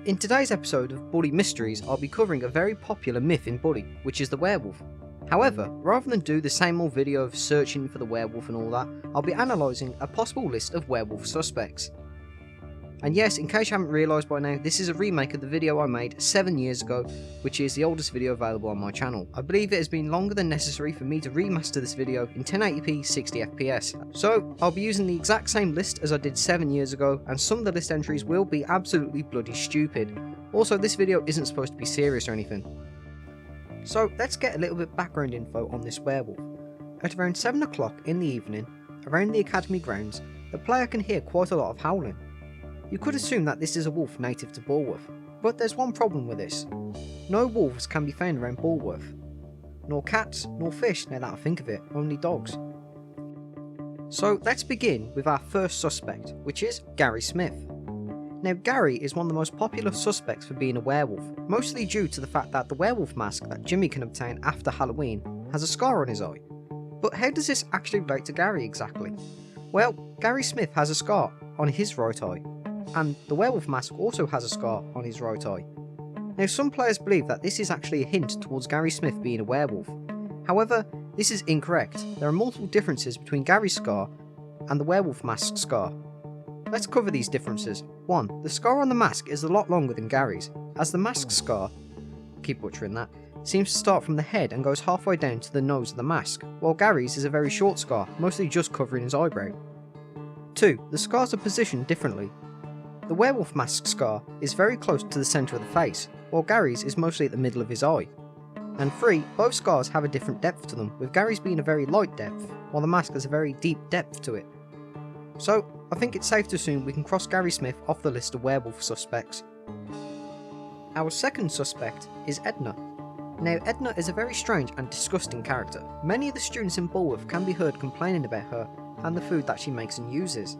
In today's episode of Bully Mysteries, I'll be covering a very popular myth in Bully, which is the werewolf. However, rather than do the same old video of searching for the werewolf and all that, I'll be analysing a possible list of werewolf suspects. And yes, in case you haven't realised by now, this is a remake of the video I made 7 years ago, which is the oldest video available on my channel. I believe it has been longer than necessary for me to remaster this video in 1080p 60fps. So, I'll be using the exact same list as I did 7 years ago, and some of the list entries will be absolutely bloody stupid. Also, this video isn't supposed to be serious or anything. So, let's get a little bit of background info on this werewolf. At around 7 o'clock in the evening, around the academy grounds, the player can hear quite a lot of howling. You could assume that this is a wolf native to Bulworth, but there's one problem with this. No wolves can be found around Bulworth. Nor cats, nor fish, now that I think of it, only dogs. So let's begin with our first suspect, which is Gary Smith. Now Gary is one of the most popular suspects for being a werewolf, mostly due to the fact that the werewolf mask that Jimmy can obtain after Halloween has a scar on his eye. But how does this actually relate to Gary exactly? Well, Gary Smith has a scar on his right eye, and the werewolf mask also has a scar on his right eye. Now some players believe that this is actually a hint towards Gary Smith being a werewolf. However, this is incorrect. There are multiple differences between Gary's scar and the werewolf mask scar. Let's cover these differences. 1. The scar on the mask is a lot longer than Gary's, as the mask scar, keep butchering that, seems to start from the head and goes halfway down to the nose of the mask, while Gary's is a very short scar, mostly just covering his eyebrow. 2. The scars are positioned differently. The werewolf mask scar is very close to the centre of the face, while Gary's is mostly at the middle of his eye. And 3. Both scars have a different depth to them, with Gary's being a very light depth, while the mask has a very deep depth to it. So, I think it's safe to assume we can cross Gary Smith off the list of werewolf suspects. Our second suspect is Edna. Now Edna is a very strange and disgusting character. Many of the students in Bulworth can be heard complaining about her and the food that she makes and uses.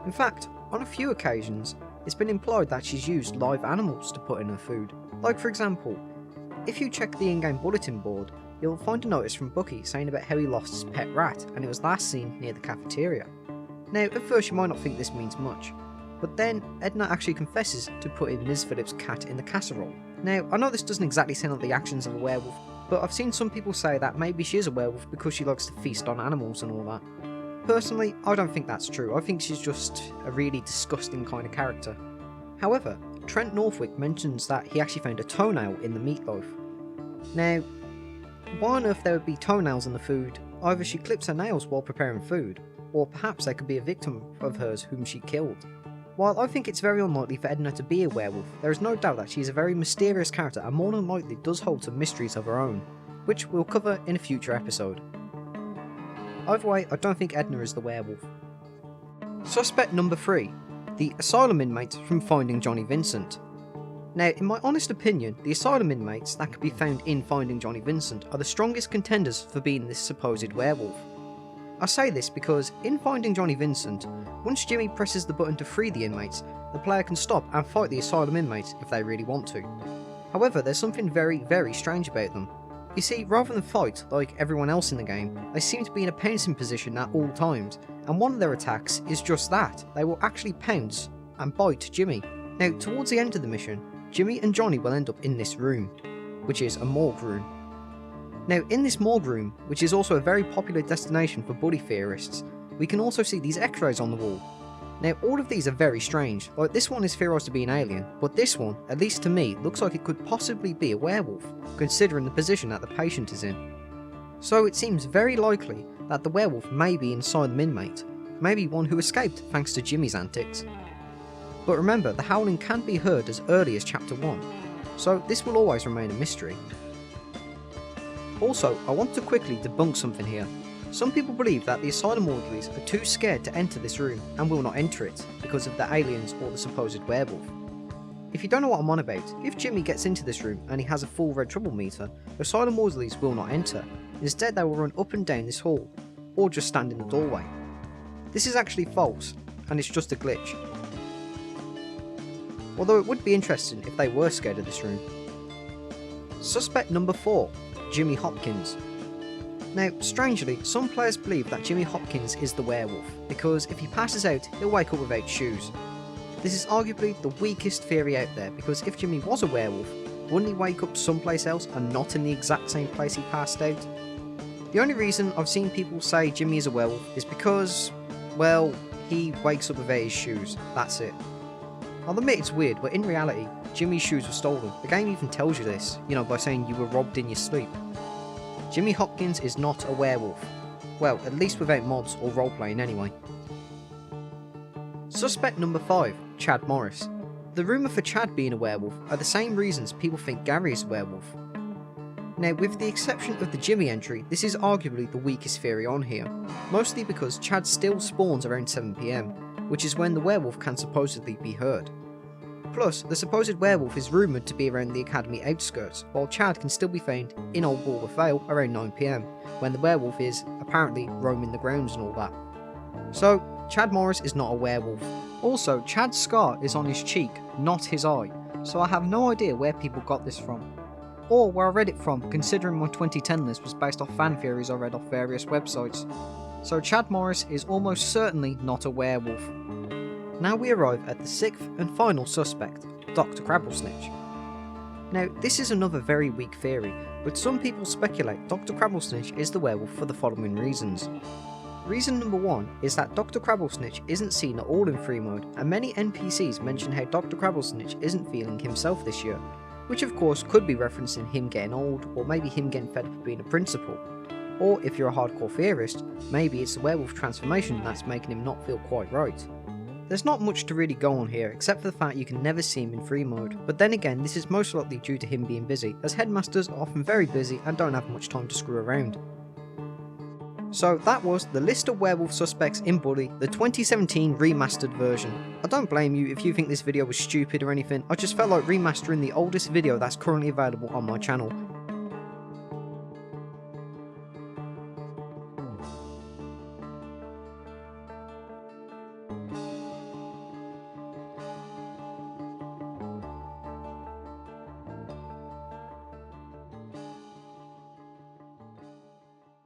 In fact, on a few occasions, it's been implied that she's used live animals to put in her food. Like for example, if you check the in-game bulletin board, you'll find a notice from Bucky saying about how he lost his pet rat and it was last seen near the cafeteria. Now at first you might not think this means much, but then Edna actually confesses to putting Ms. Phillips' cat in the casserole. Now I know this doesn't exactly sound like the actions of a werewolf, but I've seen some people say that maybe she is a werewolf because she likes to feast on animals and all that. Personally, I don't think that's true. I think she's just a really disgusting kind of character. However, Trent Northwick mentions that he actually found a toenail in the meatloaf. Now, why on earth there would be toenails in the food? Either she clips her nails while preparing food, or perhaps they could be a victim of hers whom she killed. While I think it's very unlikely for Edna to be a werewolf, there is no doubt that she is a very mysterious character and more than likely does hold some mysteries of her own, which we'll cover in a future episode. Either way, I don't think Edna is the werewolf. Suspect number 3. The Asylum inmates from Finding Johnny Vincent. Now, in my honest opinion, the Asylum inmates that can be found in Finding Johnny Vincent are the strongest contenders for being this supposed werewolf. I say this because, in Finding Johnny Vincent, once Jimmy presses the button to free the inmates, the player can stop and fight the Asylum inmates if they really want to. However, there's something very, very strange about them. You see, rather than fight like everyone else in the game, they seem to be in a pouncing position at all times, and one of their attacks is just that. They will actually pounce and bite Jimmy. Now, towards the end of the mission, Jimmy and Johnny will end up in this room, which is a morgue room. Now, in this morgue room, which is also a very popular destination for bully theorists, we can also see these x-rays on the wall. Now, all of these are very strange, like this one is theorised to be an alien, but this one, at least to me, looks like it could possibly be a werewolf, considering the position that the patient is in. So it seems very likely that the werewolf may be an asylum inmate, maybe one who escaped thanks to Jimmy's antics. But remember, the howling can be heard as early as chapter 1, so this will always remain a mystery. Also, I want to quickly debunk something here. Some people believe that the asylum orderlies are too scared to enter this room and will not enter it because of the aliens or the supposed werewolf. If you don't know what I'm on about, if Jimmy gets into this room and he has a full red trouble meter, the asylum orderlies will not enter. Instead they will run up and down this hall, or just stand in the doorway. This is actually false, and it's just a glitch. Although it would be interesting if they were scared of this room. Suspect number 4, Jimmy Hopkins. Now, strangely, some players believe that Jimmy Hopkins is the werewolf, because if he passes out, he'll wake up without shoes. This is arguably the weakest theory out there, because if Jimmy was a werewolf, wouldn't he wake up someplace else and not in the exact same place he passed out? The only reason I've seen people say Jimmy is a werewolf is because, well, he wakes up without his shoes, that's it. I'll admit it's weird, but in reality, Jimmy's shoes were stolen. The game even tells you this, by saying you were robbed in your sleep. Jimmy Hopkins is not a werewolf. Well, at least without mods or roleplaying anyway. Suspect number 5, Chad Morris. The rumour for Chad being a werewolf are the same reasons people think Gary is a werewolf. Now, with the exception of the Jimmy entry, this is arguably the weakest theory on here, mostly because Chad still spawns around 7 PM, which is when the werewolf can supposedly be heard. Plus, the supposed werewolf is rumoured to be around the academy outskirts, while Chad can still be found in Old Walder Vale around 9 PM, when the werewolf is apparently roaming the grounds and all that. So, Chad Morris is not a werewolf. Also, Chad's scar is on his cheek, not his eye, so I have no idea where people got this from. Or where I read it from, considering my 2010 list was based off fan theories I read off various websites. So Chad Morris is almost certainly not a werewolf. Now we arrive at the 6th and final suspect, Dr. Crabblesnitch. Now this is another very weak theory, but some people speculate Dr. Crabblesnitch is the werewolf for the following reasons. Reason number 1 is that Dr. Crabblesnitch isn't seen at all in free mode, and many NPCs mention how Dr. Crabblesnitch isn't feeling himself this year, which of course could be referencing him getting old, or maybe him getting fed up of being a principal. Or if you're a hardcore theorist, maybe it's the werewolf transformation that's making him not feel quite right. There's not much to really go on here, except for the fact you can never see him in free mode, but then again this is most likely due to him being busy, as headmasters are often very busy and don't have much time to screw around. So that was the list of werewolf suspects in Bully, the 2017 remastered version. I don't blame you if you think this video was stupid or anything, I just felt like remastering the oldest video that's currently available on my channel,